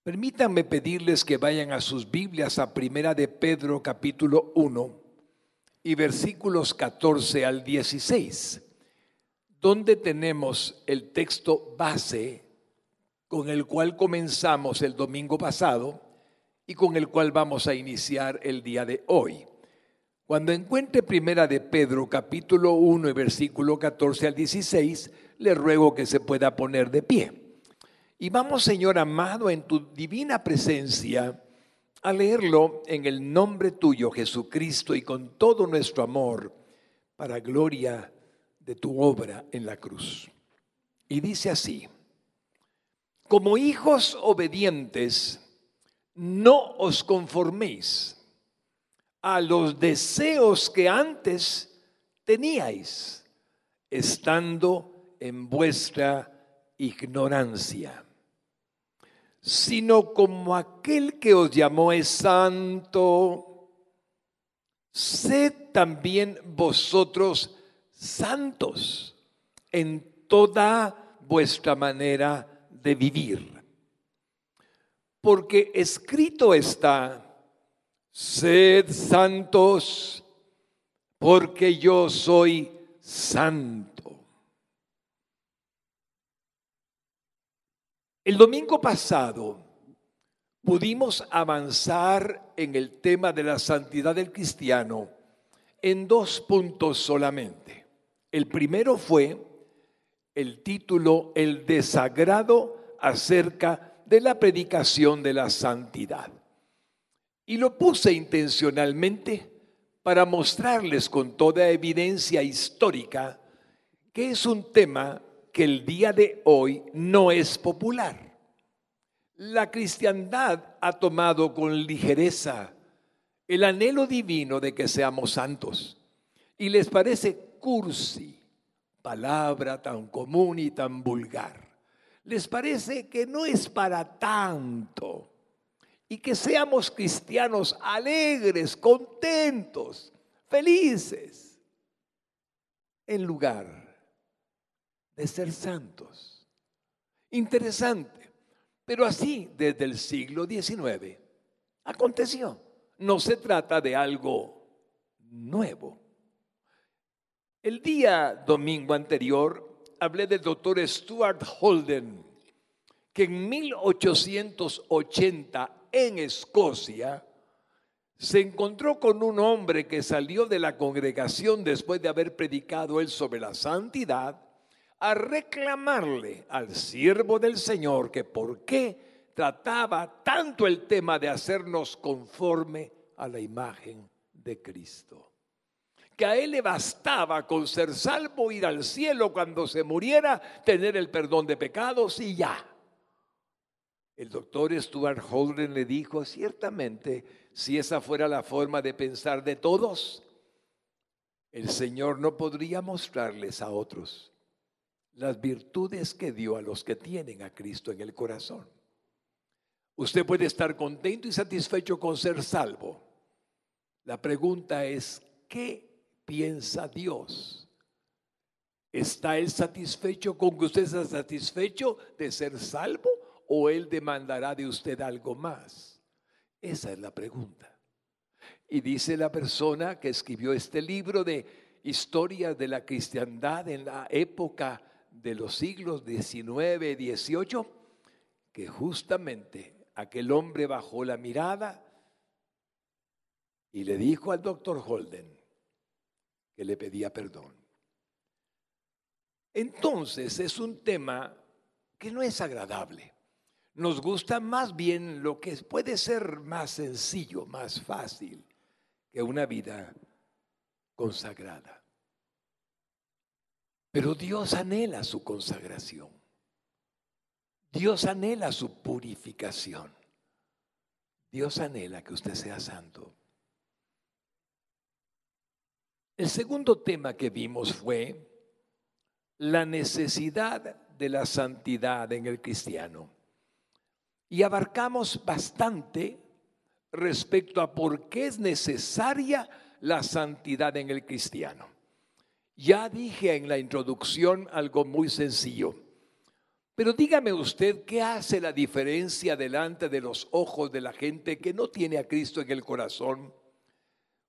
Permítanme pedirles que vayan a sus Biblias a Primera de Pedro capítulo 1 y versículos 14 al 16, donde tenemos el texto base con el cual comenzamos el domingo pasado y con el cual vamos a iniciar el día de hoy. Cuando encuentre Primera de Pedro capítulo 1 y versículo 14 al 16, le ruego que se pueda poner de pie. Y vamos, Señor amado, en tu divina presencia a leerlo en el nombre tuyo, Jesucristo, y con todo nuestro amor para gloria de tu obra en la cruz. Y dice así: como hijos obedientes, no os conforméis a los deseos que antes teníais, estando en vuestra ignorancia, sino como aquel que os llamó es santo, sed también vosotros santos en toda vuestra manera de vivir. Porque escrito está: sed santos, porque yo soy santo. El domingo pasado pudimos avanzar en el tema de la santidad del cristiano en 2 puntos solamente. El primero fue el título: el desagrado acerca de la predicación de la santidad. Y lo puse intencionalmente para mostrarles con toda evidencia histórica que es un tema que el día de hoy no es popular. La cristiandad ha tomado con ligereza el anhelo divino de que seamos santos y les parece cursi, palabra tan común y tan vulgar. Les parece que no es para tanto y que seamos cristianos alegres, contentos, felices, en lugar de ser santos. Interesante, pero así desde el siglo XIX aconteció. No se trata de algo nuevo. El día domingo anterior hablé del doctor Stuart Holden, que en 1880 en Escocia se encontró con un hombre que salió de la congregación después de haber predicado él sobre la santidad, a reclamarle al siervo del Señor que por qué trataba tanto el tema de hacernos conforme a la imagen de Cristo. Que a él le bastaba con ser salvo, ir al cielo cuando se muriera, tener el perdón de pecados y ya. El doctor Stuart Holden le dijo: ciertamente, si esa fuera la forma de pensar de todos, el Señor no podría mostrarles a otros las virtudes que dio a los que tienen a Cristo en el corazón. Usted puede estar contento y satisfecho con ser salvo. La pregunta es: ¿qué piensa Dios? ¿Está Él satisfecho con que usted sea satisfecho de ser salvo o Él demandará de usted algo más? Esa es la pregunta. Y dice la persona que escribió este libro de historias de la cristiandad en la época de los siglos XIX y XVIII, que justamente aquel hombre bajó la mirada y le dijo al doctor Holden que le pedía perdón. Entonces es un tema que no es agradable. Nos gusta más bien lo que puede ser más sencillo, más fácil que una vida consagrada. Pero Dios anhela su consagración. Dios anhela su purificación. Dios anhela que usted sea santo. El segundo tema que vimos fue la necesidad de la santidad en el cristiano. Y abarcamos bastante respecto a por qué es necesaria la santidad en el cristiano. Ya dije en la introducción algo muy sencillo, Pero dígame usted, ¿qué hace la diferencia delante de los ojos de la gente que no tiene a Cristo en el corazón?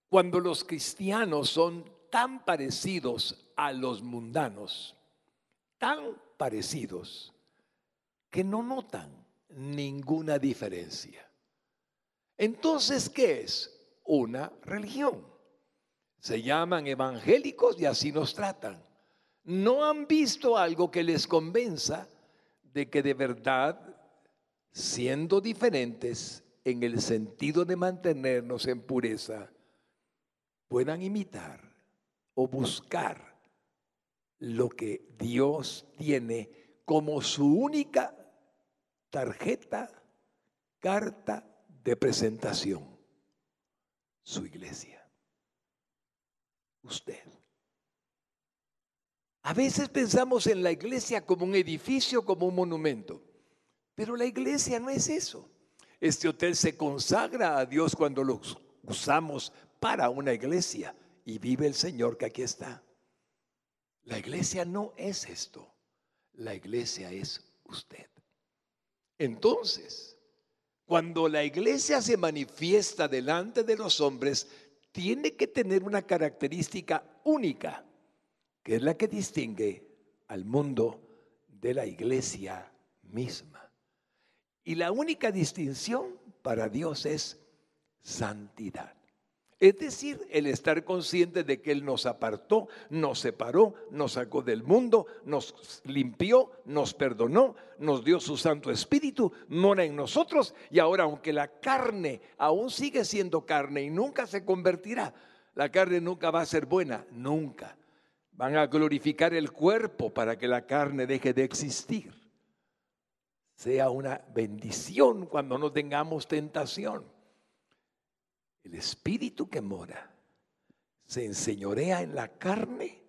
Cuando los cristianos son tan parecidos a los mundanos, tan parecidos, que no notan ninguna diferencia. Entonces, ¿qué es? Una religión. Se llaman evangélicos y así nos tratan. No han visto algo que les convenza de que de verdad, siendo diferentes en el sentido de mantenernos en pureza, puedan imitar o buscar lo que Dios tiene como su única tarjeta, carta de presentación: su iglesia. Usted. A veces pensamos en la iglesia como un edificio, como un monumento, pero la iglesia no es eso. Este hotel se consagra a Dios cuando lo usamos para una iglesia y vive el Señor que aquí está. La iglesia no es esto, la iglesia es usted. Entonces, cuando la iglesia se manifiesta delante de los hombres, tiene que tener una característica única, que es la que distingue al mundo de la iglesia misma. Y la única distinción para Dios es santidad. Es decir, el estar consciente de que Él nos apartó, nos separó, nos sacó del mundo, nos limpió, nos perdonó, nos dio su Santo Espíritu, mora en nosotros, y ahora, aunque la carne aún sigue siendo carne y nunca se convertirá, la carne nunca va a ser buena, nunca. Van a glorificar el cuerpo para que la carne deje de existir. Sea una bendición cuando no tengamos tentación. El espíritu que mora se enseñorea en la carne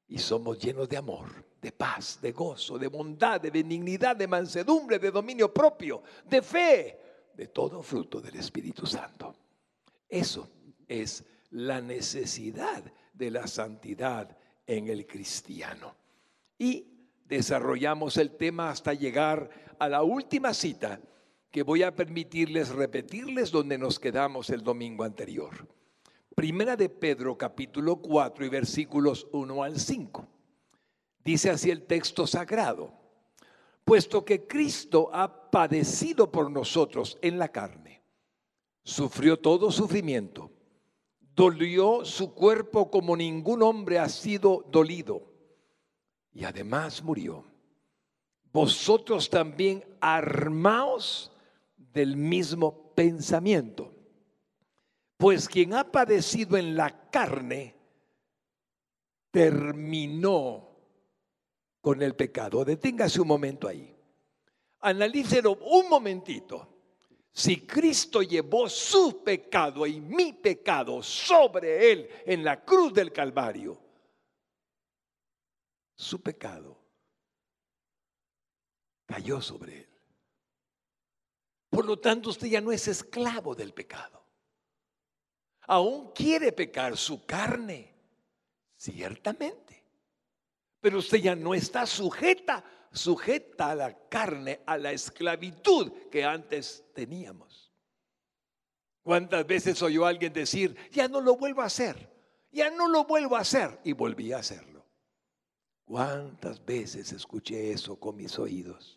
y somos llenos de amor, de paz, de gozo, de bondad, de benignidad, de mansedumbre, de dominio propio, de fe, de todo fruto del Espíritu Santo. Eso es la necesidad de la santidad en el cristiano. Y desarrollamos el tema hasta llegar a la última cita, que voy a permitirles repetirles donde nos quedamos el domingo anterior. Primera de Pedro, capítulo 4 y versículos 1 al 5. Dice así el texto sagrado: puesto que Cristo ha padecido por nosotros en la carne, sufrió todo sufrimiento, dolió su cuerpo como ningún hombre ha sido dolido, y además murió. Vosotros también armaos del mismo pensamiento, pues quien ha padecido en la carne terminó con el pecado. Deténgase un momento ahí, analícelo un momentito. Si Cristo llevó su pecado y mi pecado sobre Él en la cruz del Calvario, su pecado cayó sobre Él. Por lo tanto, usted ya no es esclavo del pecado. Aún quiere pecar su carne, ciertamente, pero usted ya no está sujeta a la carne, a la esclavitud que antes teníamos. ¿Cuántas veces oyó a alguien decir: ya no lo vuelvo a hacer, ya no lo vuelvo a hacer? Y volví a hacerlo. ¿Cuántas veces escuché eso con mis oídos?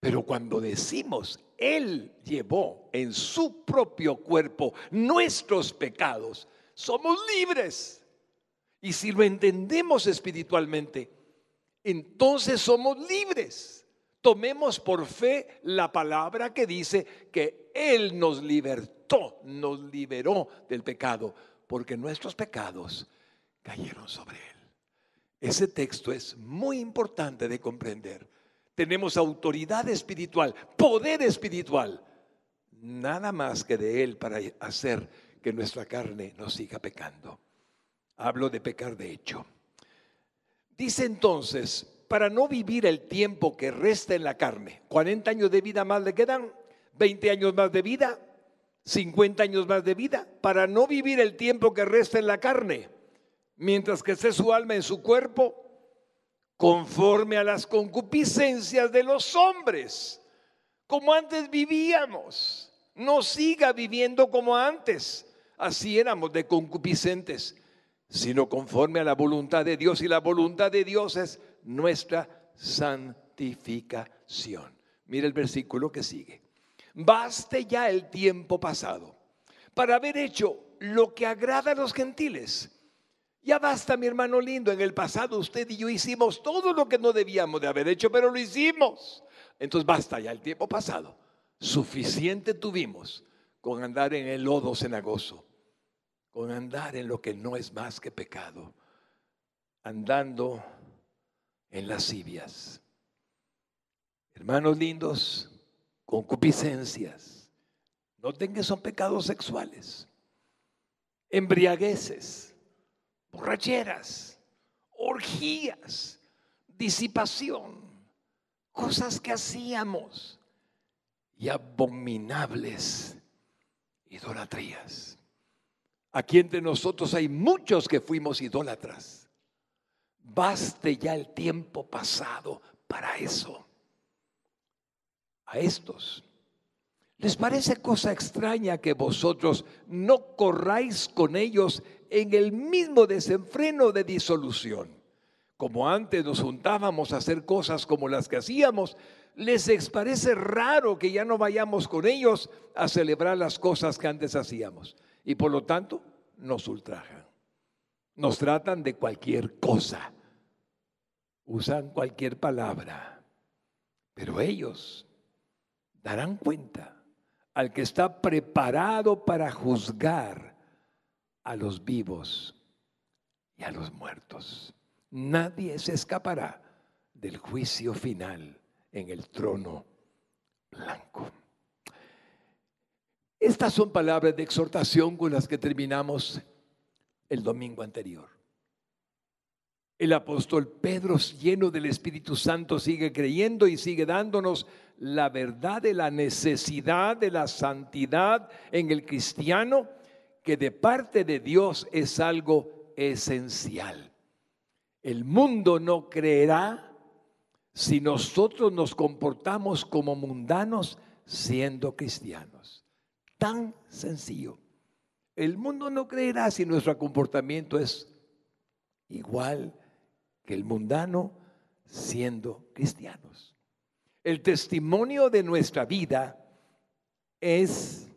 Pero cuando decimos Él llevó en su propio cuerpo nuestros pecados, somos libres. Y si lo entendemos espiritualmente, entonces somos libres. Tomemos por fe la palabra que dice que Él nos libertó, nos liberó del pecado, porque nuestros pecados cayeron sobre Él. Ese texto es muy importante de comprender. Tenemos autoridad espiritual, poder espiritual, nada más que de Él para hacer que nuestra carne no siga pecando. Hablo de pecar de hecho. Dice entonces: para no vivir el tiempo que resta en la carne, 40 años de vida más le quedan, 20 años más de vida, 50 años más de vida, para no vivir el tiempo que resta en la carne, mientras que esté su alma en su cuerpo, conforme a las concupiscencias de los hombres, como antes vivíamos. No siga viviendo como antes, así éramos de concupiscentes, sino conforme a la voluntad de Dios. Y la voluntad de Dios es nuestra santificación. Mira el versículo que sigue. Baste ya el tiempo pasado para haber hecho lo que agrada a los gentiles. Ya basta, mi hermano lindo. En el pasado usted y yo hicimos todo lo que no debíamos de haber hecho, pero lo hicimos. Entonces basta ya el tiempo pasado. Suficiente tuvimos con andar en el lodo cenagoso, con andar en lo que no es más que pecado, andando en lascivias. Hermanos lindos, concupiscencias. Noten que son pecados sexuales, embriagueces, borracheras, orgías, disipación, cosas que hacíamos, y abominables idolatrías. Aquí entre nosotros hay muchos que fuimos idólatras. Baste ya el tiempo pasado para eso. A estos les parece cosa extraña que vosotros no corráis con ellos en el mismo desenfreno de disolución. Como antes nos juntábamos a hacer cosas como las que hacíamos, les parece raro que ya no vayamos con ellos a celebrar las cosas que antes hacíamos. Y por lo tanto nos ultrajan, nos tratan de cualquier cosa, usan cualquier palabra, pero ellos darán cuenta al que está preparado para juzgar a los vivos y a los muertos. Nadie se escapará del juicio final en el trono blanco. Estas son palabras de exhortación con las que terminamos el domingo anterior. El apóstol Pedro, lleno del Espíritu Santo, sigue creyendo y sigue dándonos la verdad de la necesidad de la santidad en el cristiano, que de parte de Dios es algo esencial. El mundo no creerá si nosotros nos comportamos como mundanos siendo cristianos. Tan sencillo. El mundo no creerá si nuestro comportamiento es igual que el mundano siendo cristianos. El testimonio de nuestra vida es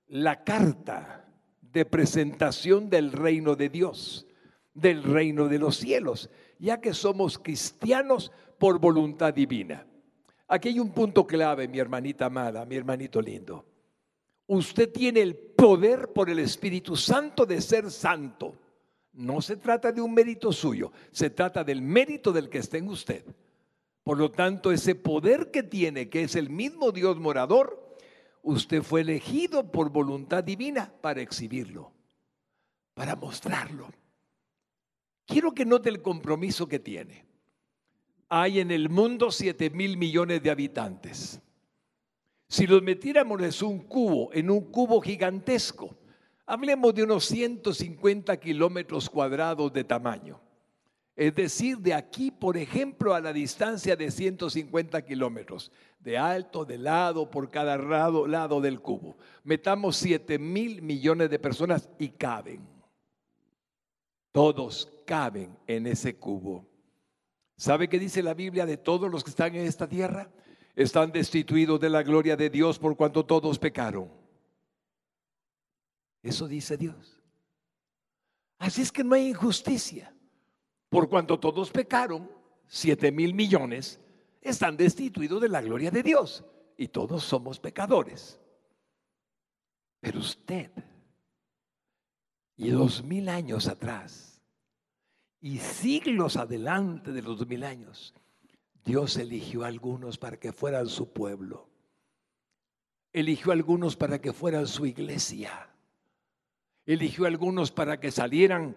la carta de presentación del reino de Dios, del reino de los cielos, ya que somos cristianos por voluntad divina. Aquí hay un punto clave, mi hermanita amada, mi hermanito lindo. Usted tiene el poder por el Espíritu Santo de ser santo. No se trata de un mérito suyo, se trata del mérito del que está en usted. Por lo tanto, ese poder que tiene, que es el mismo Dios morador, usted fue elegido por voluntad divina para exhibirlo, para mostrarlo. Quiero que note el compromiso que tiene. Hay en el mundo 7,000 millones de habitantes. Si los metiéramos en un cubo gigantesco, hablemos de unos 150 kilómetros cuadrados de tamaño. Es decir, de aquí, por ejemplo, a la distancia de 150 kilómetros, de alto, de lado, por cada lado del cubo. Metamos 7,000 millones de personas y caben. Todos caben en ese cubo. ¿Sabe qué dice la Biblia de todos los que están en esta tierra? Están destituidos de la gloria de Dios por cuanto todos pecaron. Eso dice Dios. Así es que no hay injusticia. Por cuanto todos pecaron, 7,000 millones están destituidos de la gloria de Dios. Y todos somos pecadores. Pero usted, y 2,000 años atrás, y siglos adelante de los 2,000 años, Dios eligió a algunos para que fueran su pueblo. Eligió a algunos para que fueran su iglesia. Eligió a algunos para que salieran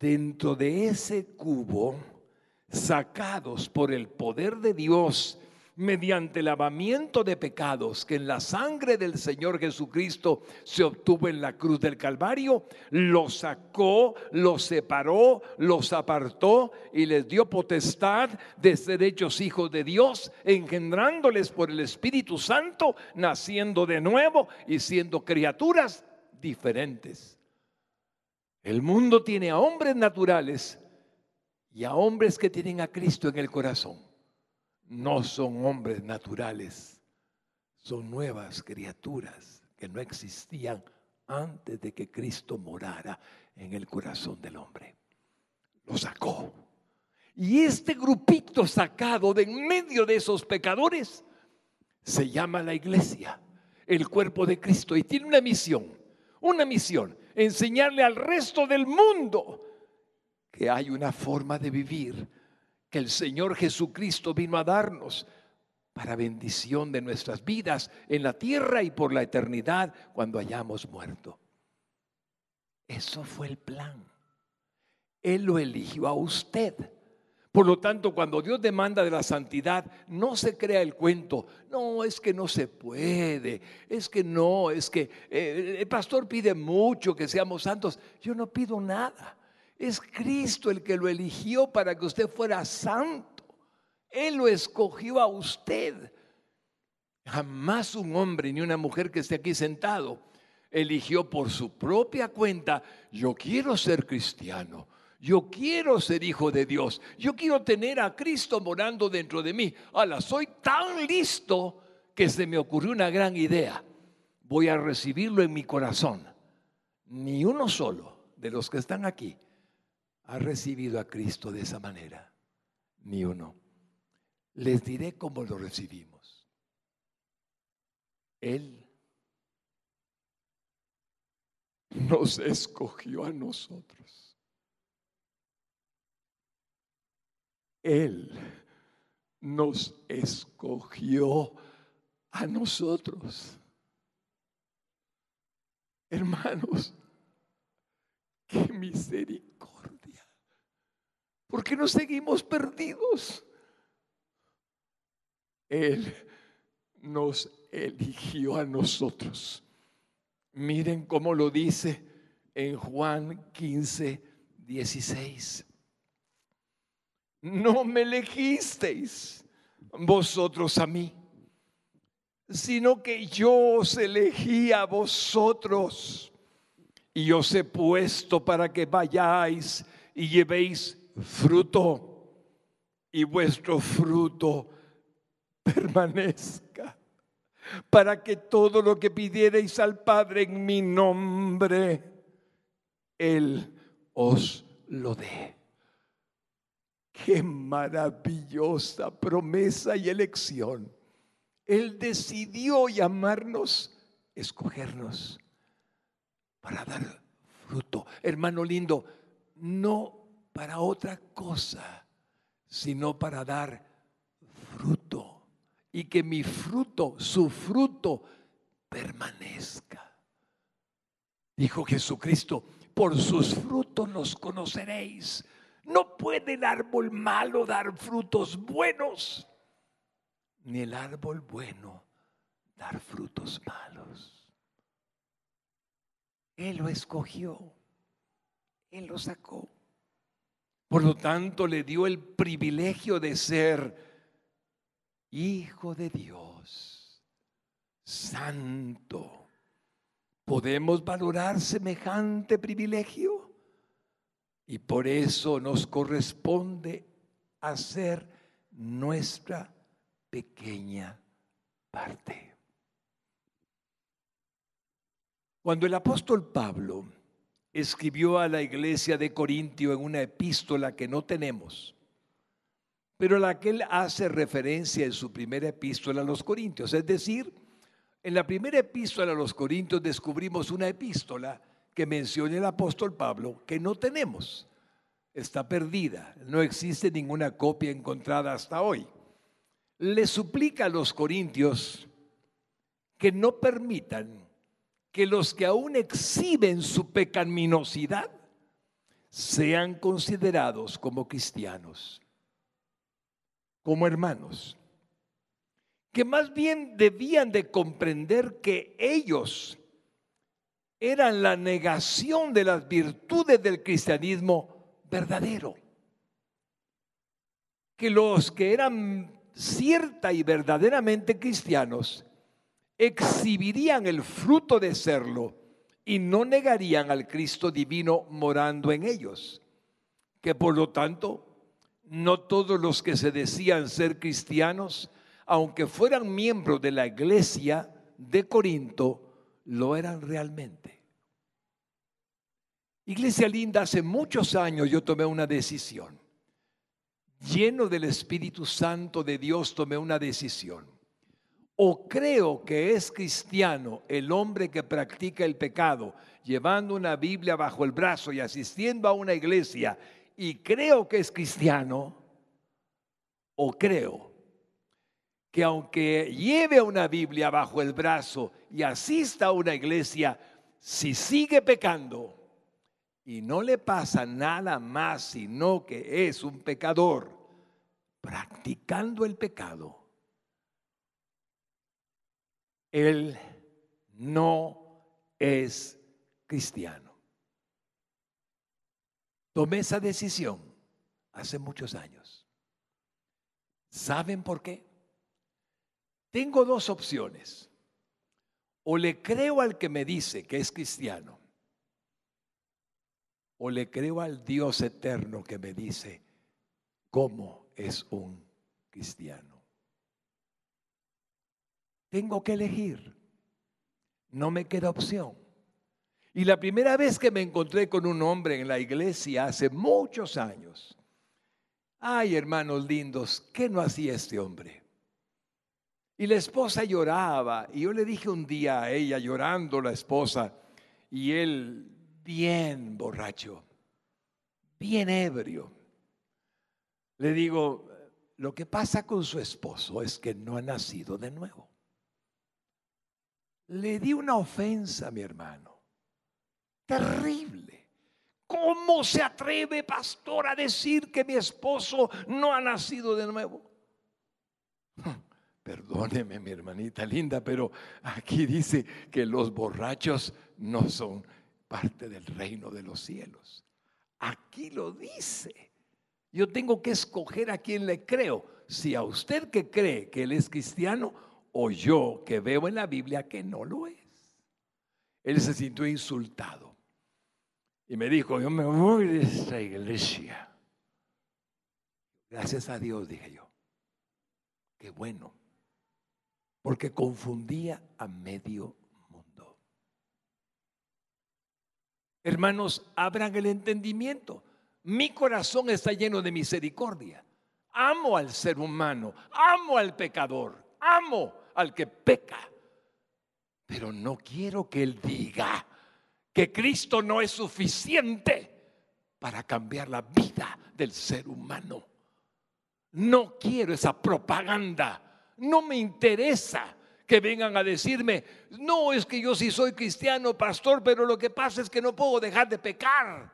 dentro de ese cubo, sacados por el poder de Dios mediante el lavamiento de pecados que en la sangre del Señor Jesucristo se obtuvo en la cruz del Calvario, los sacó, los separó, los apartó y les dio potestad de ser hechos hijos de Dios, engendrándoles por el Espíritu Santo, naciendo de nuevo y siendo criaturas diferentes. El mundo tiene a hombres naturales y a hombres que tienen a Cristo en el corazón. No son hombres naturales, son nuevas criaturas que no existían antes de que Cristo morara en el corazón del hombre. Lo sacó. Y este grupito sacado de en medio de esos pecadores se llama la iglesia, el cuerpo de Cristo, y tiene una misión, enseñarle al resto del mundo que hay una forma de vivir que el Señor Jesucristo vino a darnos para bendición de nuestras vidas en la tierra y por la eternidad cuando hayamos muerto. Eso fue el plan. Él lo eligió a usted. Por lo tanto, cuando Dios demanda de la santidad, no se crea el cuento. No, es que no se puede. Es que no, es que el pastor pide mucho que seamos santos. Yo no pido nada. Es Cristo el que lo eligió para que usted fuera santo. Él lo escogió a usted. Jamás un hombre ni una mujer que esté aquí sentado eligió por su propia cuenta: yo quiero ser cristiano, yo quiero ser hijo de Dios, yo quiero tener a Cristo morando dentro de mí. Soy tan listo que se me ocurrió una gran idea. Voy a recibirlo en mi corazón. Ni uno solo de los que están aquí ha recibido a Cristo de esa manera. Ni uno. Les diré cómo lo recibimos. Él nos escogió a nosotros. Él nos escogió a nosotros. Hermanos, qué misericordia. ¿Por qué no seguimos perdidos? Él nos eligió a nosotros. Miren cómo lo dice en Juan 15:16. No me elegisteis vosotros a mí, sino que yo os elegí a vosotros y os he puesto para que vayáis y llevéis fruto y vuestro fruto permanezca, para que todo lo que pidiereis al Padre en mi nombre, Él os lo dé. Qué maravillosa promesa y elección. Él decidió llamarnos, escogernos para dar fruto. Hermano lindo, no para otra cosa, sino para dar fruto. Y que mi fruto, su fruto, permanezca. Dijo Jesucristo: por sus frutos los conoceréis. No puede el árbol malo dar frutos buenos, ni el árbol bueno dar frutos malos. Él lo escogió, Él lo sacó. Por lo tanto, le dio el privilegio de ser hijo de Dios, santo. ¿Podemos valorar semejante privilegio? Y por eso nos corresponde hacer nuestra pequeña parte. Cuando el apóstol Pablo escribió a la iglesia de Corintio en una epístola que no tenemos, pero a la que él hace referencia en su primera epístola a los Corintios, es decir, en la primera epístola a los Corintios descubrimos una epístola que menciona el apóstol Pablo que no tenemos, está perdida, no existe ninguna copia encontrada hasta hoy. Le suplica a los corintios que no permitan que los que aún exhiben su pecaminosidad sean considerados como cristianos, como hermanos. que más bien debían de comprender que ellos eran la negación de las virtudes del cristianismo verdadero. Que los que eran cierta y verdaderamente cristianos exhibirían el fruto de serlo y no negarían al Cristo divino morando en ellos. Que por lo tanto, no todos los que se decían ser cristianos, aunque fueran miembros de la iglesia de Corinto, lo eran realmente. Iglesia linda, hace muchos años yo tomé una decisión. Lleno del Espíritu Santo de Dios, tomé una decisión. O creo que es cristiano el hombre que practica el pecado, llevando una Biblia bajo el brazo y asistiendo a una iglesia, y creo que es cristiano, o creo que aunque lleve una Biblia bajo el brazo y asista a una iglesia, si sigue pecando y no le pasa nada más, sino que es un pecador practicando el pecado, él no es cristiano. Tomé esa decisión hace muchos años. ¿Saben por qué? Tengo dos opciones. O le creo al que me dice que es cristiano, o le creo al Dios eterno que me dice cómo es un cristiano. Tengo que elegir. No me queda opción. Y la primera vez que me encontré con un hombre en la iglesia hace muchos años, ay, hermanos lindos, ¿qué no hacía este hombre? Y la esposa lloraba, y yo le dije un día a ella, llorando la esposa, y él bien borracho, bien ebrio. Le digo, lo que pasa con su esposo es que no ha nacido de nuevo. Le di una ofensa a mi hermano, terrible. ¿Cómo se atreve, pastor, a decir que mi esposo no ha nacido de nuevo? Perdóneme, mi hermanita linda, pero aquí dice que los borrachos no son parte del reino de los cielos. Aquí lo dice. Yo tengo que escoger a quién le creo. Si a usted que cree que él es cristiano, o yo que veo en la Biblia que no lo es. Él se sintió insultado y me dijo, yo me voy de esta iglesia. Gracias a Dios, dije yo. Qué bueno. Porque confundía a medio mundo. Hermanos, abran el entendimiento. Mi corazón está lleno de misericordia. Amo al ser humano, amo al pecador, amo al que peca. Pero no quiero que él diga que Cristo no es suficiente para cambiar la vida del ser humano. No quiero esa propaganda. No me interesa que vengan a decirme, no, es que yo sí soy cristiano, pastor, pero lo que pasa es que no puedo dejar de pecar.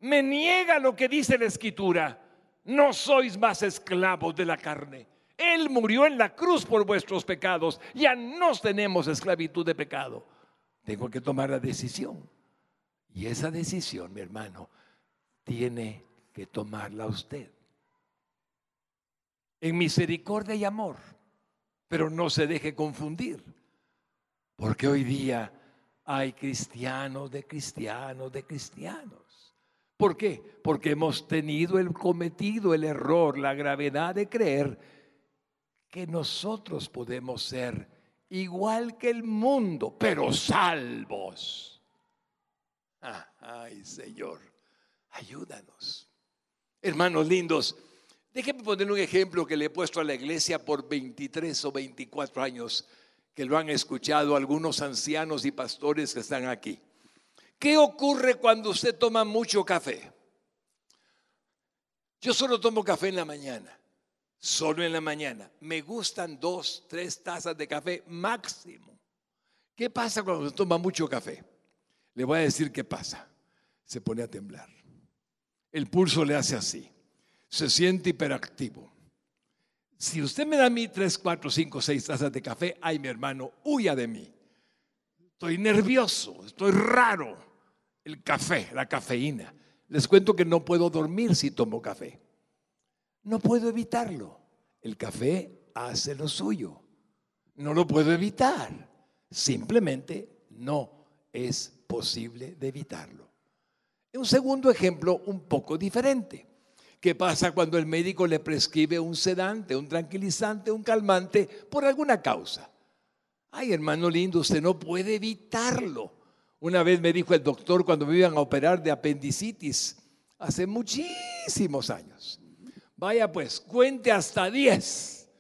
Me niega lo que dice la Escritura. No sois más esclavos de la carne. Él murió en la cruz por vuestros pecados. Ya no tenemos esclavitud de pecado. Tengo que tomar la decisión. Y esa decisión, mi hermano, tiene que tomarla usted. En misericordia y amor. Pero no se deje confundir. Porque hoy día hay cristianos de cristianos de cristianos. ¿Por qué? Porque hemos cometido el error, la gravedad de creer que nosotros podemos ser igual que el mundo, pero salvos. Ay, Señor, ayúdanos. Hermanos lindos, déjenme poner un ejemplo que le he puesto a la iglesia por 23 o 24 años, que lo han escuchado algunos ancianos y pastores que están aquí. ¿Qué ocurre cuando usted toma mucho café? Yo solo tomo café en la mañana, solo en la mañana. Me gustan 2, 3 tazas de café máximo. ¿Qué pasa cuando usted toma mucho café? Le voy a decir qué pasa. Se pone a temblar. El pulso le hace así. Se siente hiperactivo. Si usted me da a mí 3, 4, 5, 6 tazas de café, ay, mi hermano, huya de mí. Estoy nervioso, estoy raro. El café, la cafeína. Les cuento que no puedo dormir si tomo café. No puedo evitarlo. El café hace lo suyo. No lo puedo evitar. Simplemente no es posible de evitarlo. Un segundo ejemplo un poco diferente. ¿Qué pasa cuando el médico le prescribe un sedante, un tranquilizante, un calmante por alguna causa? Ay, hermano lindo, usted no puede evitarlo. Una vez me dijo el doctor cuando me iban a operar de apendicitis, hace muchísimos años. Vaya pues, cuente hasta 10.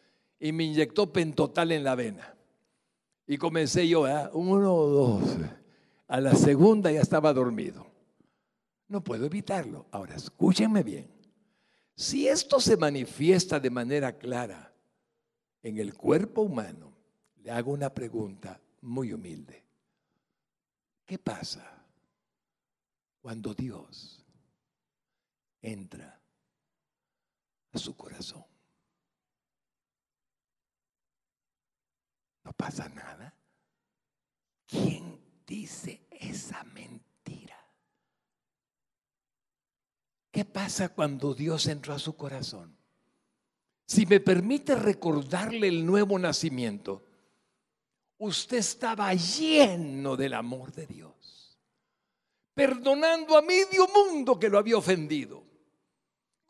Y me inyectó Pentotal en la vena. Y comencé yo, 1, 2. A la segunda ya estaba dormido. No puedo evitarlo. Ahora, escúchenme bien. Si esto se manifiesta de manera clara en el cuerpo humano, le hago una pregunta muy humilde. ¿Qué pasa cuando Dios entra a su corazón? ¿No pasa nada? ¿Quién dice esa mentira? ¿Qué pasa cuando Dios entró a su corazón? Si me permite recordarle el nuevo nacimiento, usted estaba lleno del amor de Dios, perdonando a medio mundo que lo había ofendido.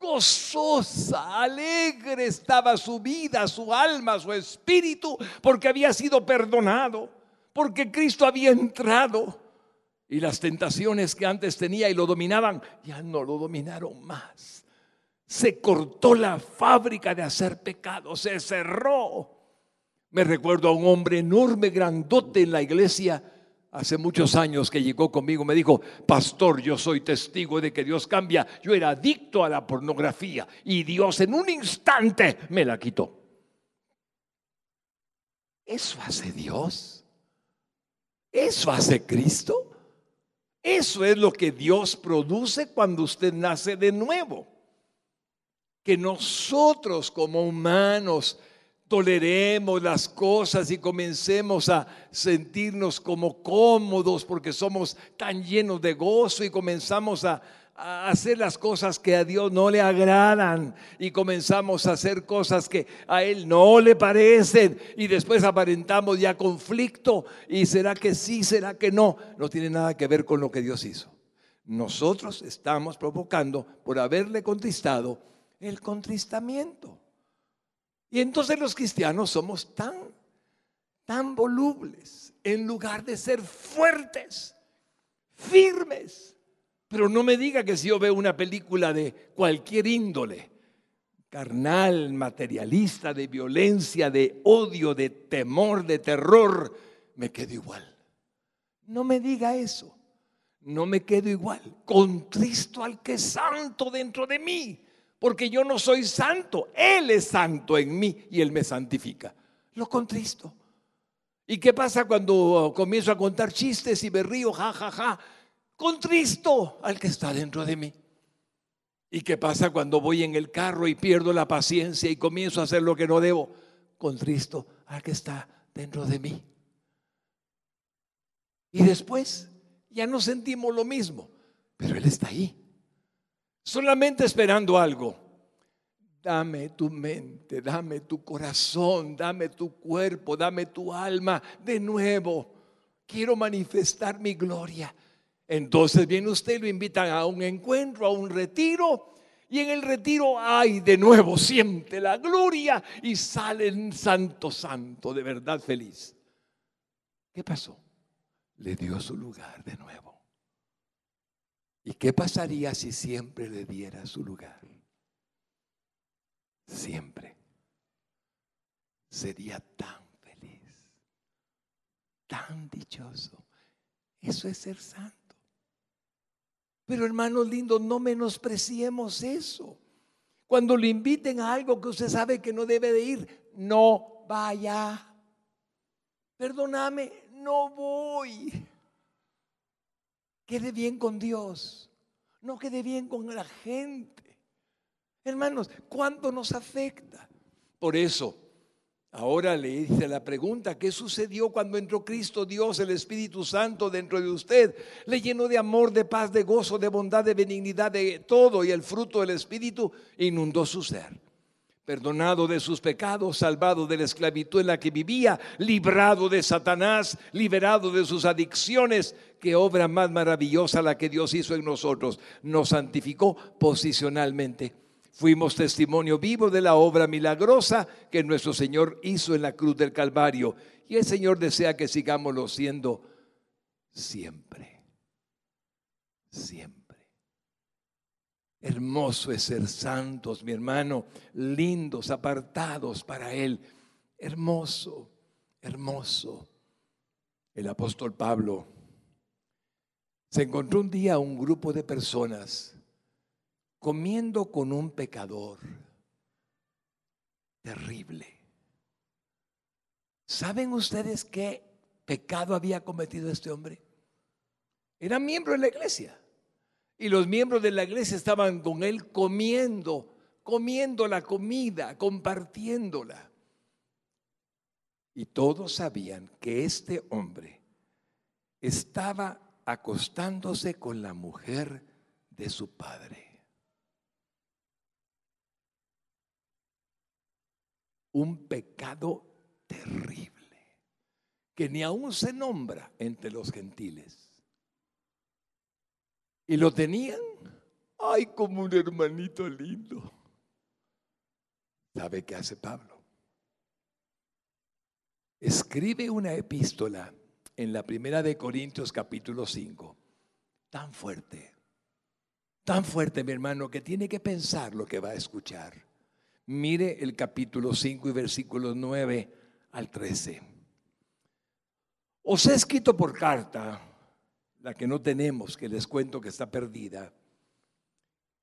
Gozosa, alegre estaba su vida, su alma, su espíritu, porque había sido perdonado, porque Cristo había entrado. Y las tentaciones que antes tenía y lo dominaban, ya no lo dominaron más. Se cortó la fábrica de hacer pecado, se cerró. Me recuerdo a un hombre enorme, grandote en la iglesia, hace muchos años, que llegó conmigo, me dijo: pastor, yo soy testigo de que Dios cambia. Yo era adicto a la pornografía y Dios en un instante me la quitó. ¿Eso hace Dios? ¿Eso hace Cristo? Eso es lo que Dios produce cuando usted nace de nuevo. Que nosotros como humanos toleremos las cosas y comencemos a sentirnos como cómodos porque somos tan llenos de gozo y comenzamos a hacer las cosas que a Dios no le agradan y comenzamos a hacer cosas que a Él no le parecen y después aparentamos ya conflicto y será que sí, será que no. No tiene nada que ver con lo que Dios hizo. Nosotros estamos provocando, por haberle contristado, el contristamiento. Y entonces los cristianos somos tan volubles en lugar de ser fuertes, firmes. Pero no me diga que si yo veo una película de cualquier índole, carnal, materialista, de violencia, de odio, de temor, de terror, me quedo igual. No me diga eso. No me quedo igual. Contristo al que es santo dentro de mí. Porque yo no soy santo, Él es santo en mí y Él me santifica. Lo contristo. ¿Y qué pasa cuando comienzo a contar chistes y me río, ja, ja, ja? Contristo al que está dentro de mí. ¿Y qué pasa cuando voy en el carro y pierdo la paciencia y comienzo a hacer lo que no debo? Contristo al que está dentro de mí. Y después ya no sentimos lo mismo, pero Él está ahí. Solamente esperando algo. Dame tu mente, dame tu corazón, dame tu cuerpo, dame tu alma de nuevo. Quiero manifestar mi gloria. Entonces viene usted y lo invitan a un encuentro, a un retiro. Y en el retiro, ay, de nuevo siente la gloria y sale en santo, santo, de verdad feliz. ¿Qué pasó? Le dio su lugar de nuevo. ¿Y qué pasaría si siempre le diera su lugar? Siempre. Sería tan feliz, tan dichoso. Eso es ser santo. Pero hermanos lindos, no menospreciemos eso. Cuando le inviten a algo que usted sabe que no debe de ir, no vaya. Perdóname, no voy. Quede bien con Dios, no quede bien con la gente. Hermanos, ¿cuánto nos afecta? Por eso, ahora le hice la pregunta: ¿qué sucedió cuando entró Cristo Dios, el Espíritu Santo, dentro de usted? Le llenó de amor, de paz, de gozo, de bondad, de benignidad, de todo, y el fruto del Espíritu inundó su ser. Perdonado de sus pecados, salvado de la esclavitud en la que vivía, librado de Satanás, liberado de sus adicciones. Qué obra más maravillosa la que Dios hizo en nosotros. Nos santificó posicionalmente. Fuimos testimonio vivo de la obra milagrosa que nuestro Señor hizo en la cruz del Calvario. Y el Señor desea que sigámoslo siendo siempre. Siempre. Hermoso es ser santos, mi hermano, lindos, apartados para Él. Hermoso, hermoso. El apóstol Pablo se encontró un día un grupo de personas comiendo con un pecador terrible. ¿Saben ustedes qué pecado había cometido este hombre? Era miembro de la iglesia. Y los miembros de la iglesia estaban con él comiendo la comida, compartiéndola. Y todos sabían que este hombre estaba acostándose con la mujer de su padre. Un pecado terrible que ni aún se nombra entre los gentiles. Y lo tenían, ay, como un hermanito lindo. ¿Sabe qué hace Pablo? Escribe una epístola en la primera de Corintios capítulo 5, tan fuerte, mi hermano, que tiene que pensar lo que va a escuchar. Mire el capítulo 5 y versículos 9 al 13. Os he escrito por carta, la que no tenemos, que les cuento que está perdida,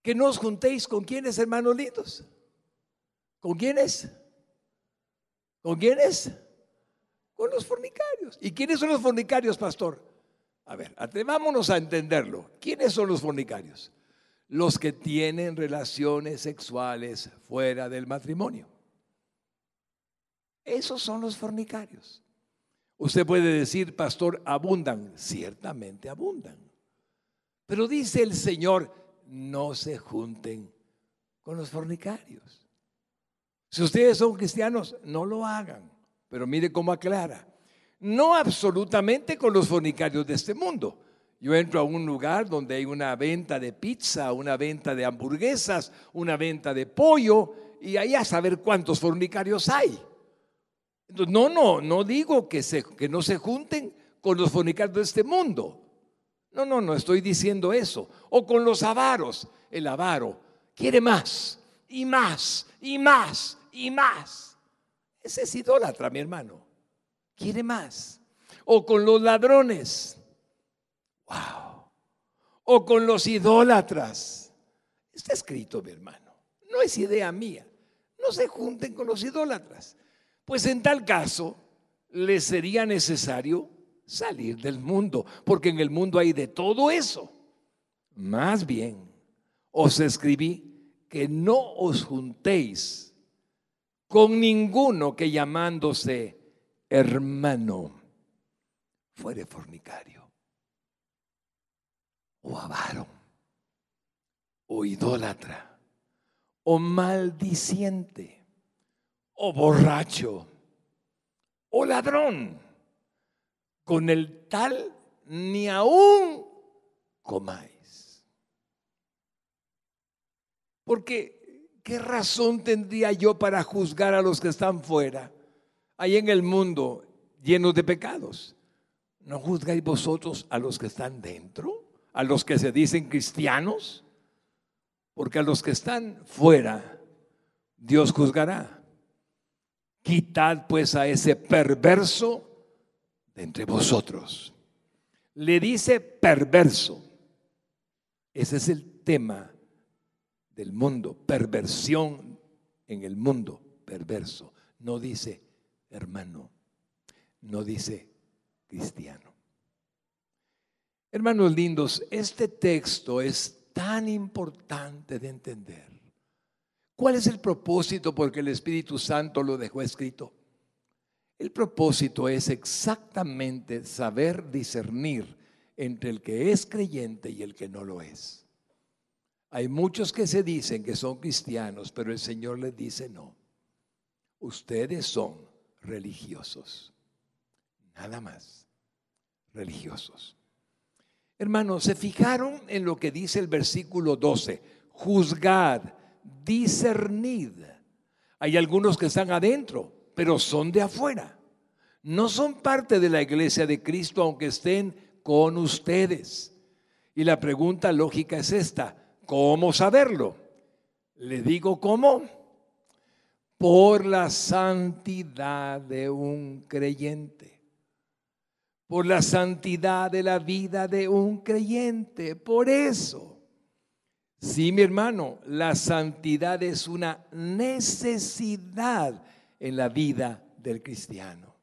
que no os juntéis con quienes, hermanos lindos. ¿Con quiénes? ¿Con quiénes? Con los fornicarios. ¿Y quiénes son los fornicarios, pastor? A ver, atrevámonos a entenderlo. ¿Quiénes son los fornicarios? Los que tienen relaciones sexuales fuera del matrimonio. Esos son los fornicarios. Usted puede decir, pastor, abundan. Ciertamente abundan. Pero dice el Señor, no se junten con los fornicarios. Si ustedes son cristianos, no lo hagan. Pero mire cómo aclara. No absolutamente con los fornicarios de este mundo. Yo entro a un lugar donde hay una venta de pizza, una venta de hamburguesas, una venta de pollo, y ahí a saber cuántos fornicarios hay. Entonces, no digo que no se junten con los fornicarios de este mundo. No estoy diciendo eso. O con los avaros. El avaro quiere más y más y más y más. Ese es idólatra, mi hermano. Quiere más. O con los ladrones. Wow. O con los idólatras. Está escrito, mi hermano. No es idea mía. No se junten con los idólatras. Pues en tal caso, les sería necesario salir del mundo, porque en el mundo hay de todo eso. Más bien, os escribí que no os juntéis con ninguno que llamándose hermano fuere fornicario, o avaro, o idólatra, o maldiciente, o borracho, o ladrón. Con el tal ni aún comáis. Porque, ¿qué razón tendría yo para juzgar a los que están fuera, ahí en el mundo, llenos de pecados? ¿No juzgáis vosotros a los que están dentro? ¿A los que se dicen cristianos? Porque a los que están fuera, Dios juzgará. Quitad pues a ese perverso de entre vosotros. Le dice perverso. Ese es el tema del mundo, perversión en el mundo, perverso. No dice hermano, no dice cristiano. Hermanos lindos, este texto es tan importante de entender. ¿Cuál es el propósito por que el Espíritu Santo lo dejó escrito? El propósito es exactamente saber discernir entre el que es creyente y el que no lo es. Hay muchos que se dicen que son cristianos, pero el Señor les dice no. Ustedes son religiosos, nada más, religiosos. Hermanos, ¿se fijaron en lo que dice el versículo 12? Juzgad, discernid. Hay algunos que están adentro, pero son de afuera. No son parte de la iglesia de Cristo, aunque estén con ustedes. Y la pregunta lógica es esta: ¿cómo saberlo? Le digo cómo. Por la santidad de un creyente. Por la santidad de la vida de un creyente. Por eso, sí, mi hermano, la santidad es una necesidad en la vida del cristiano.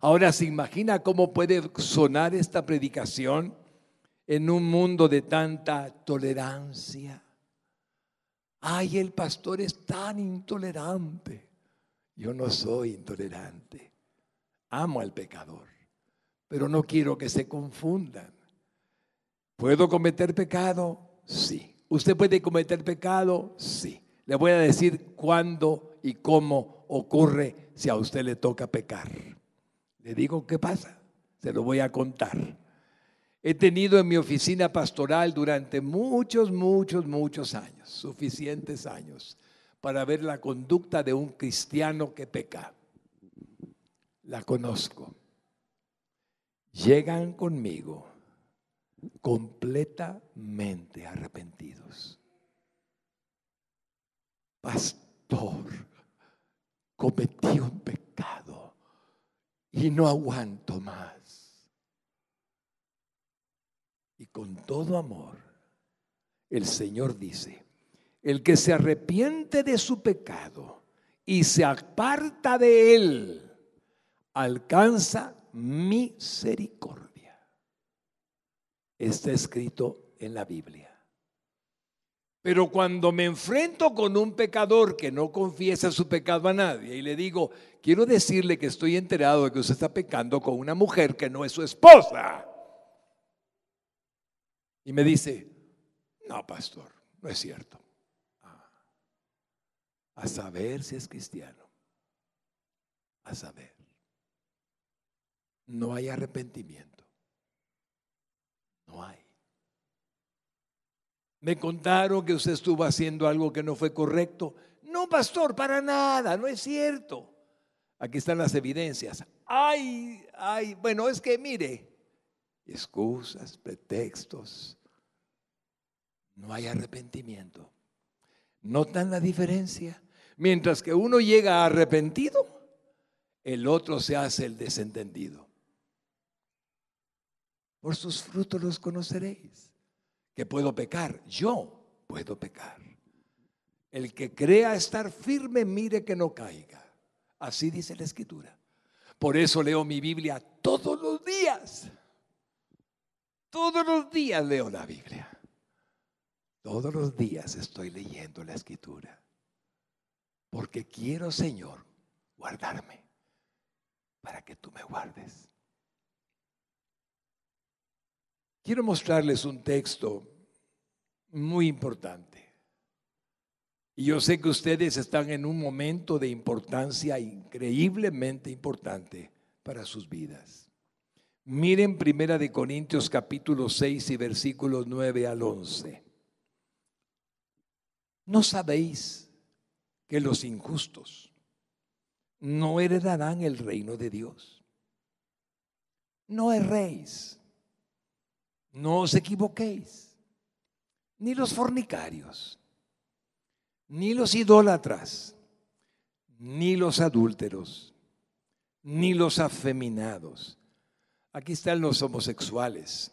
Ahora, ¿se imagina cómo puede sonar esta predicación en un mundo de tanta tolerancia? Ay, el pastor es tan intolerante. Yo no soy intolerante. Amo al pecador, pero no quiero que se confundan. ¿Puedo cometer pecado? Sí. ¿Usted puede cometer pecado? Sí. Le voy a decir cuándo y cómo ocurre si a usted le toca pecar. Le digo qué pasa, se lo voy a contar. He tenido en mi oficina pastoral durante muchos años, suficientes años, para ver la conducta de un cristiano que peca. La conozco. Llegan conmigo completamente arrepentidos. Pastor, cometí un pecado y no aguanto más. Y con todo amor, el Señor dice: el que se arrepiente de su pecado y se aparta de él, alcanza misericordia. Está escrito en la Biblia. Pero cuando me enfrento con un pecador que no confiesa su pecado a nadie y le digo: quiero decirle que estoy enterado de que usted está pecando con una mujer que no es su esposa. Y me dice: no, pastor, no es cierto. A saber si es cristiano. A saber. No hay arrepentimiento. No hay. Me contaron que usted estuvo haciendo algo que no fue correcto. No, pastor, para nada, no es cierto. Aquí están las evidencias. Bueno, es que mire, excusas, pretextos. No hay arrepentimiento. ¿Notan la diferencia? Mientras que uno llega arrepentido, el otro se hace el desentendido. Por sus frutos los conoceréis. Que puedo pecar, yo puedo pecar. El que crea estar firme, mire que no caiga. Así dice la Escritura. Por eso leo mi Biblia todos los días. Todos los días leo la Biblia. Todos los días estoy leyendo la Escritura. Porque quiero, Señor, guardarme para que tú me guardes. Quiero mostrarles un texto muy importante. Y yo sé que ustedes están en un momento de importancia increíblemente importante para sus vidas. Miren 1 Corintios capítulo 6 y versículos 9 al 11. ¿No sabéis que los injustos no heredarán el reino de Dios? No erréis, no os equivoquéis, ni los fornicarios, ni los idólatras, ni los adúlteros, ni los afeminados. Aquí están los homosexuales,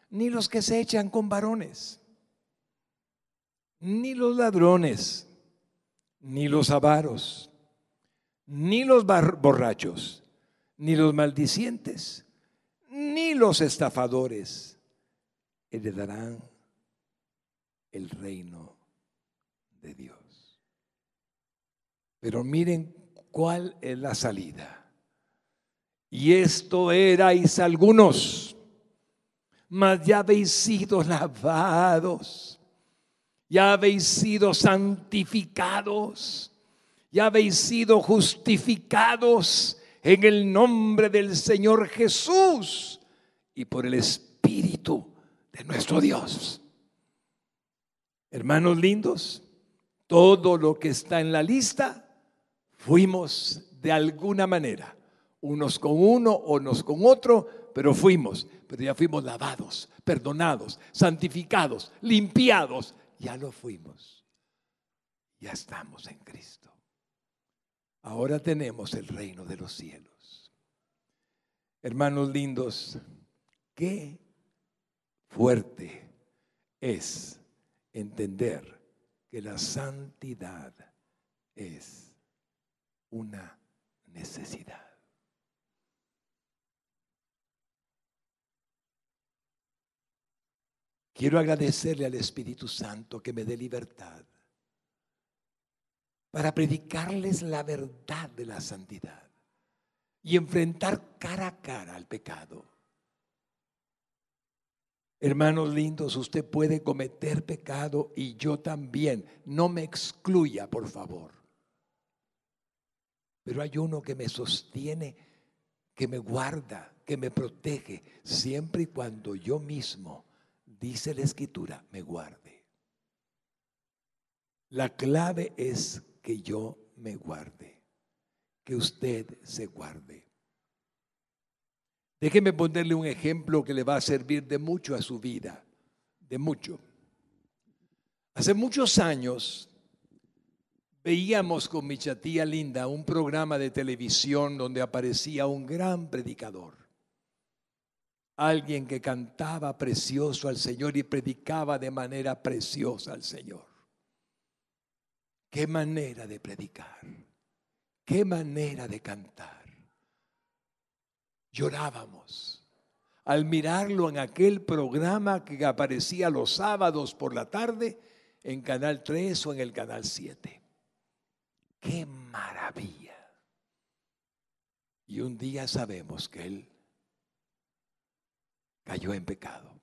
ni los que se echan con varones, ni los ladrones, ni los avaros, ni los borrachos, ni los maldicientes, ni los estafadores heredarán el reino de Dios. Pero miren cuál es la salida. Y esto erais algunos, mas ya habéis sido lavados, ya habéis sido santificados, ya habéis sido justificados en el nombre del Señor Jesús y por el Espíritu de nuestro Dios. Hermanos lindos, todo lo que está en la lista, fuimos de alguna manera, unos con uno, unos con otro, pero ya fuimos lavados, perdonados, santificados, limpiados, ya lo fuimos, ya estamos en Cristo. Ahora tenemos el reino de los cielos. Hermanos lindos, qué fuerte es entender que la santidad es una necesidad. Quiero agradecerle al Espíritu Santo que me dé libertad para predicarles la verdad de la santidad y enfrentar cara a cara al pecado. Hermanos lindos, usted puede cometer pecado y yo también. No me excluya, por favor. Pero hay uno que me sostiene, que me guarda, que me protege, siempre y cuando yo mismo, dice la Escritura, me guarde. La clave es que yo me guarde, que usted se guarde. Déjeme ponerle un ejemplo que le va a servir de mucho a su vida, de mucho. Hace muchos años veíamos con mi tía Linda un programa de televisión donde aparecía un gran predicador, alguien que cantaba precioso al Señor y predicaba de manera preciosa al Señor. Qué manera de predicar, qué manera de cantar. Llorábamos al mirarlo en aquel programa que aparecía los sábados por la tarde en Canal 3 o en el Canal 7. ¡Qué maravilla! Y un día sabemos que él cayó en pecado.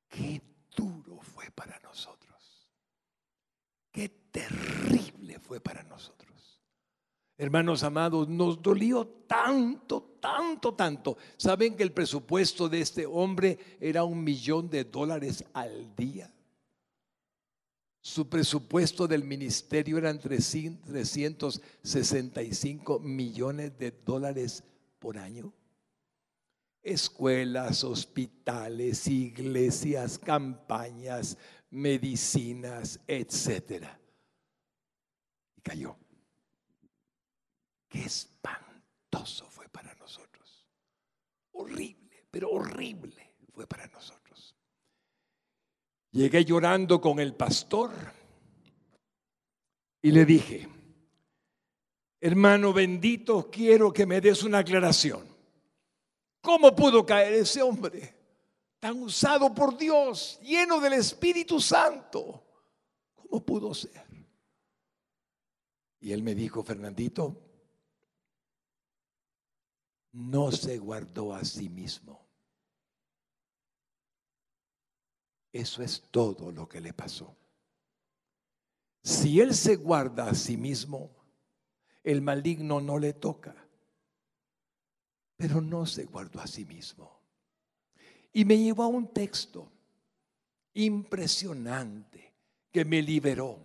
¡Qué duro fue para nosotros! ¡Qué terrible fue para nosotros! Hermanos amados, nos dolió tanto, tanto, tanto. ¿Saben que el presupuesto de este hombre era $1,000,000 al día? Su presupuesto del ministerio eran $365 millones por año. Escuelas, hospitales, iglesias, campañas, medicinas, etcétera. Y cayó. Qué espantoso fue para nosotros. Horrible, pero horrible fue para nosotros. Llegué llorando con el pastor y le dije: hermano bendito, quiero que me des una aclaración. ¿Cómo pudo caer ese hombre tan usado por Dios, lleno del Espíritu Santo? ¿Cómo pudo ser? Y él me dijo: Fernandito, no se guardó a sí mismo. Eso es todo lo que le pasó. Si él se guarda a sí mismo, el maligno no le toca. Pero no se guardó a sí mismo. Y me llevó a un texto impresionante que me liberó.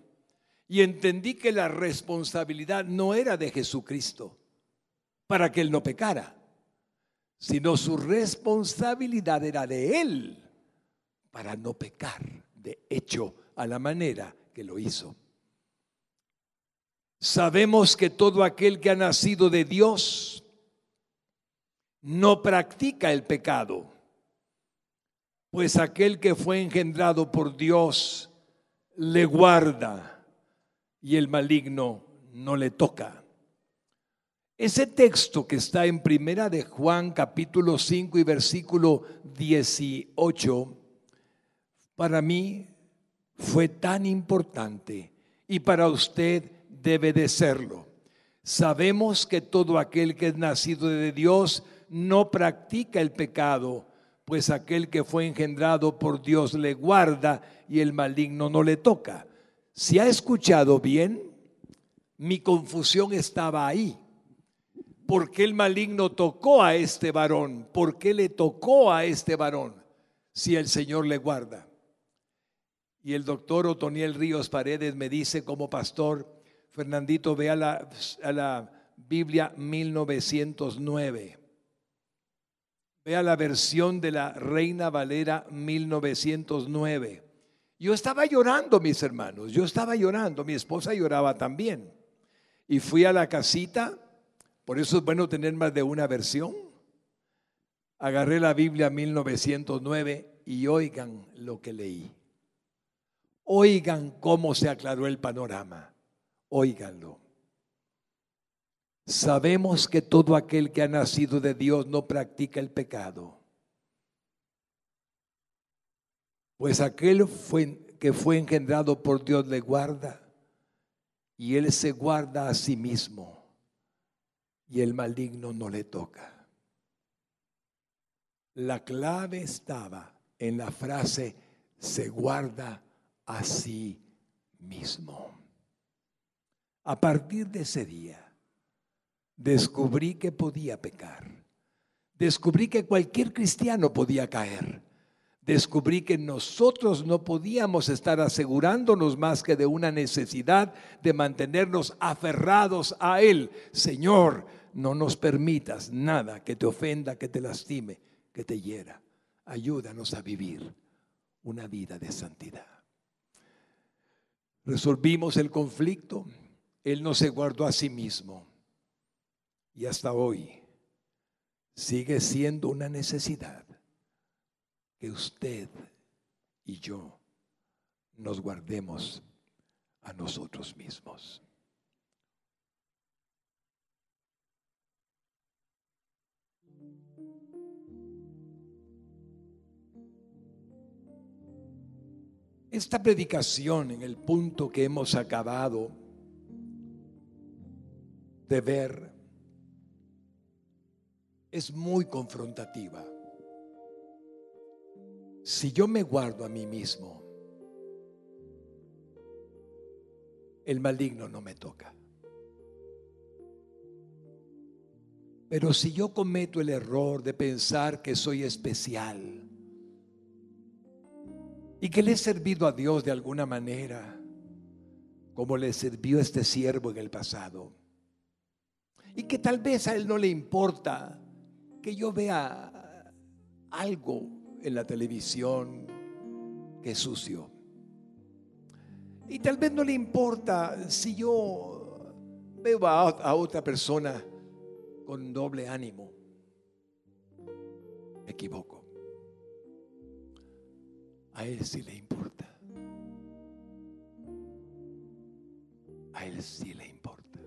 Y entendí que la responsabilidad no era de Jesucristo para que él no pecara, sino su responsabilidad era de él para no pecar, de hecho, a la manera que lo hizo. Sabemos que todo aquel que ha nacido de Dios no practica el pecado, pues aquel que fue engendrado por Dios le guarda y el maligno no le toca. Ese texto que está en Primera de Juan capítulo 5 y versículo 18, para mí fue tan importante y para usted debe de serlo. Sabemos que todo aquel que es nacido de Dios no practica el pecado, pues aquel que fue engendrado por Dios le guarda y el maligno no le toca. Si ha escuchado bien, mi confusión estaba ahí. ¿Por qué el maligno tocó a este varón? ¿Por qué le tocó a este varón si el Señor le guarda? Y el doctor Otoniel Ríos Paredes me dice como pastor: Fernandito, ve a la Biblia 1909. Vea la versión de la Reina Valera 1909. Yo estaba llorando, mis hermanos, yo estaba llorando, mi esposa lloraba también. Y fui a la casita, por eso es bueno tener más de una versión. Agarré la Biblia 1909 y oigan lo que leí. Oigan cómo se aclaró el panorama. Óiganlo. Sabemos que todo aquel que ha nacido de Dios no practica el pecado, pues aquel que fue engendrado por Dios le guarda, y él se guarda a sí mismo, y el maligno no le toca. La clave estaba en la frase: se guarda a sí mismo. A partir de ese día descubrí que podía pecar. Descubrí que cualquier cristiano podía caer. Descubrí que nosotros no podíamos estar asegurándonos más que de una necesidad de mantenernos aferrados a Él. Señor, no nos permitas nada que te ofenda, que te lastime, que te hiera. Ayúdanos a vivir una vida de santidad. Resolvimos el conflicto. Él no se guardó a sí mismo. Y hasta hoy sigue siendo una necesidad que usted y yo nos guardemos a nosotros mismos. Esta predicación, en el punto que hemos acabado de ver, es muy confrontativa. Si yo me guardo a mí mismo, el maligno no me toca. Pero si yo cometo el error de pensar que soy especial y que le he servido a Dios de alguna manera, como le sirvió este siervo en el pasado, y que tal vez a él no le importa que yo vea algo en la televisión que es sucio, y tal vez no le importa si yo veo a otra persona con doble ánimo, me equivoco. A él sí le importa. A él sí le importa.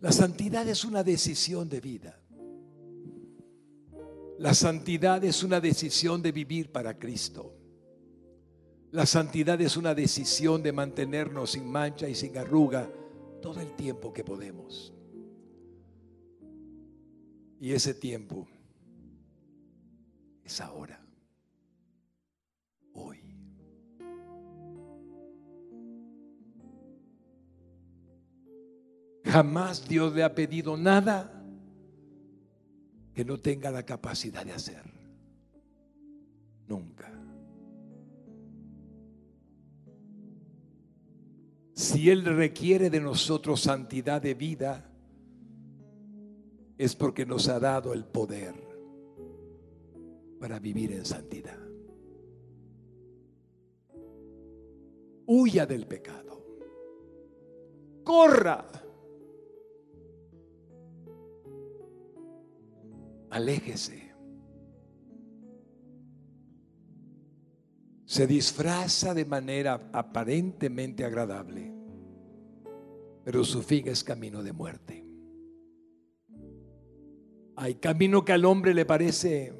La santidad es una decisión de vida. La santidad es una decisión de vivir para Cristo. La santidad es una decisión de mantenernos sin mancha y sin arruga todo el tiempo que podemos. Y ese tiempo es ahora, hoy. Jamás Dios le ha pedido nada que no tenga la capacidad de hacer. Nunca. Si Él requiere de nosotros santidad de vida, es porque nos ha dado el poder para vivir en santidad. Huya del pecado. Corra. Aléjese. Se disfraza de manera aparentemente agradable, pero su fin es camino de muerte. Hay camino que al hombre le parece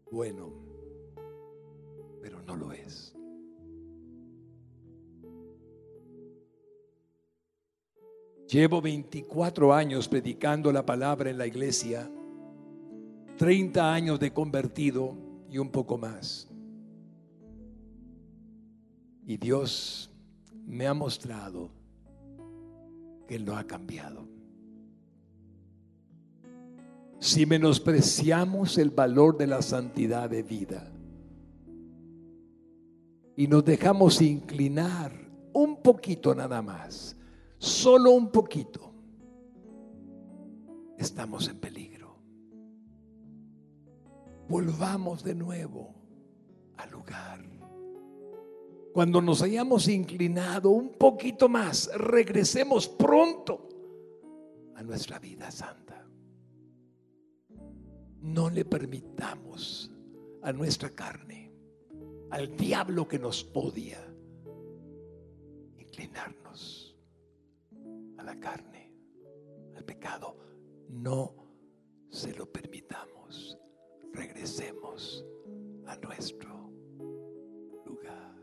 bueno, pero no lo es. Llevo 24 años predicando la palabra en la iglesia, 30 años de convertido y un poco más. Y Dios me ha mostrado que Él no ha cambiado. Si menospreciamos el valor de la santidad de vida y nos dejamos inclinar un poquito nada más, solo un poquito, estamos en peligro. Volvamos de nuevo al lugar. Cuando nos hayamos inclinado un poquito más, regresemos pronto a nuestra vida santa. No le permitamos a nuestra carne, al diablo que nos odia, inclinarnos a la carne, al pecado. No se lo permitamos. Regresemos a nuestro lugar.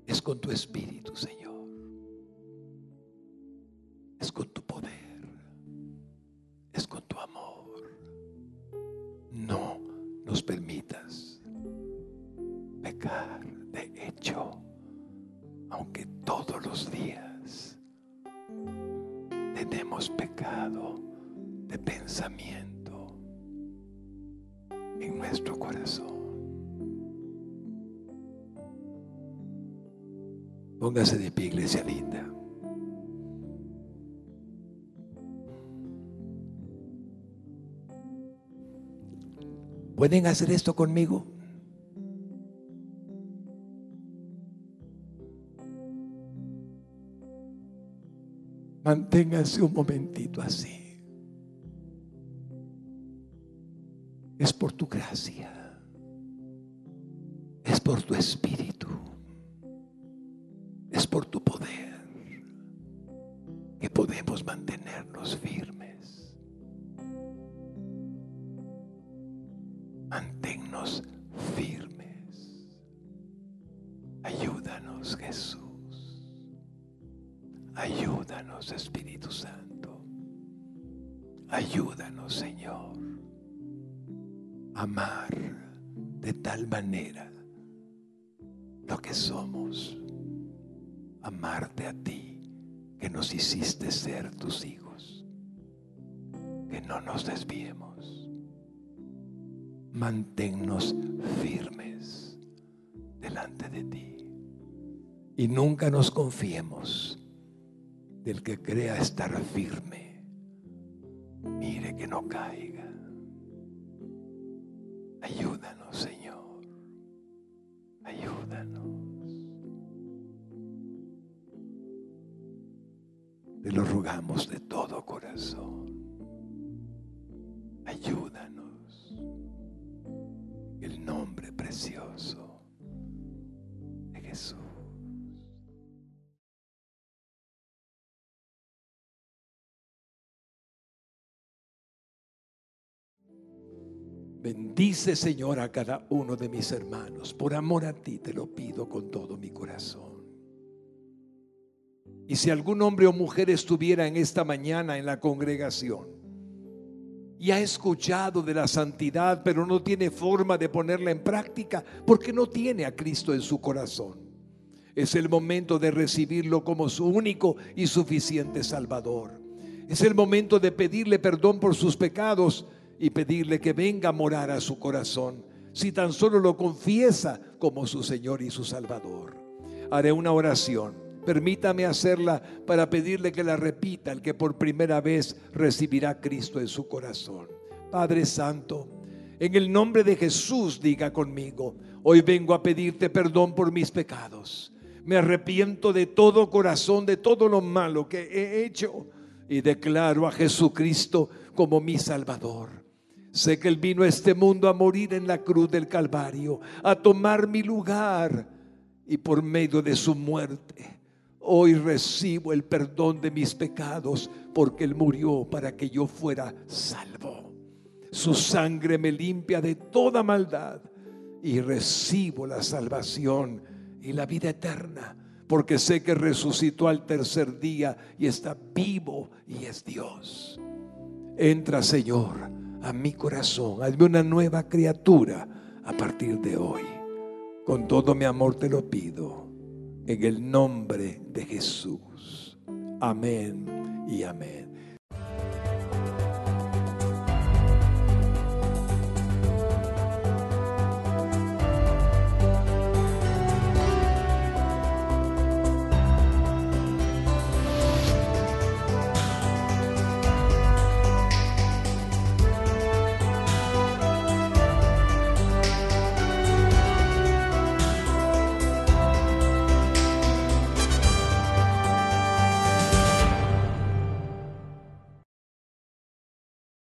Es con tu espíritu, Señor. Es con tu poder. Es con tu amor. No nos permitas pecar de hecho, aunque todos los días tenemos pecado de pensamiento en nuestro corazón. Póngase de pie, iglesia linda. ¿Pueden hacer esto conmigo? Manténganse un momentito así. Es por tu gracia, es por tu espíritu, es por tu poder que podemos mantenernos firmes. Manténnos firmes. Ayúdanos, Jesús. Ayúdanos, Espíritu Santo. Ayúdanos, Señor, a amar de tal manera lo que somos. Amarte a ti, que nos hiciste ser tus hijos. Que no nos desviemos. Manténnos firmes delante de ti. Y nunca nos confiemos del que crea estar firme. Mire que no caiga. Ayúdanos, Señor. Ayúdanos. Te lo rogamos de todo corazón. Ayúdanos. El nombre precioso de Jesús. Bendice, Señor, a cada uno de mis hermanos. Por amor a ti te lo pido con todo mi corazón. Y si algún hombre o mujer estuviera en esta mañana en la congregación y ha escuchado de la santidad, pero no tiene forma de ponerla en práctica porque no tiene a Cristo en su corazón, es el momento de recibirlo como su único y suficiente Salvador. Es el momento de pedirle perdón por sus pecados y pedirle que venga a morar a su corazón, si tan solo lo confiesa como su Señor y su Salvador. Haré una oración. Permítame hacerla para pedirle que la repita el que por primera vez recibirá a Cristo en su corazón. Padre Santo, en el nombre de Jesús, diga conmigo: hoy vengo a pedirte perdón por mis pecados. Me arrepiento de todo corazón, de todo lo malo que he hecho, y declaro a Jesucristo como mi Salvador. Sé que Él vino a este mundo a morir en la cruz del Calvario, a tomar mi lugar, y por medio de su muerte hoy recibo el perdón de mis pecados, porque Él murió para que yo fuera salvo. Su sangre me limpia de toda maldad y recibo la salvación y la vida eterna, porque sé que resucitó al tercer día y está vivo y es Dios. Entra, Señor, a mi corazón, hazme una nueva criatura a partir de hoy. Con todo mi amor te lo pido, en el nombre de Jesús. Amén y amén.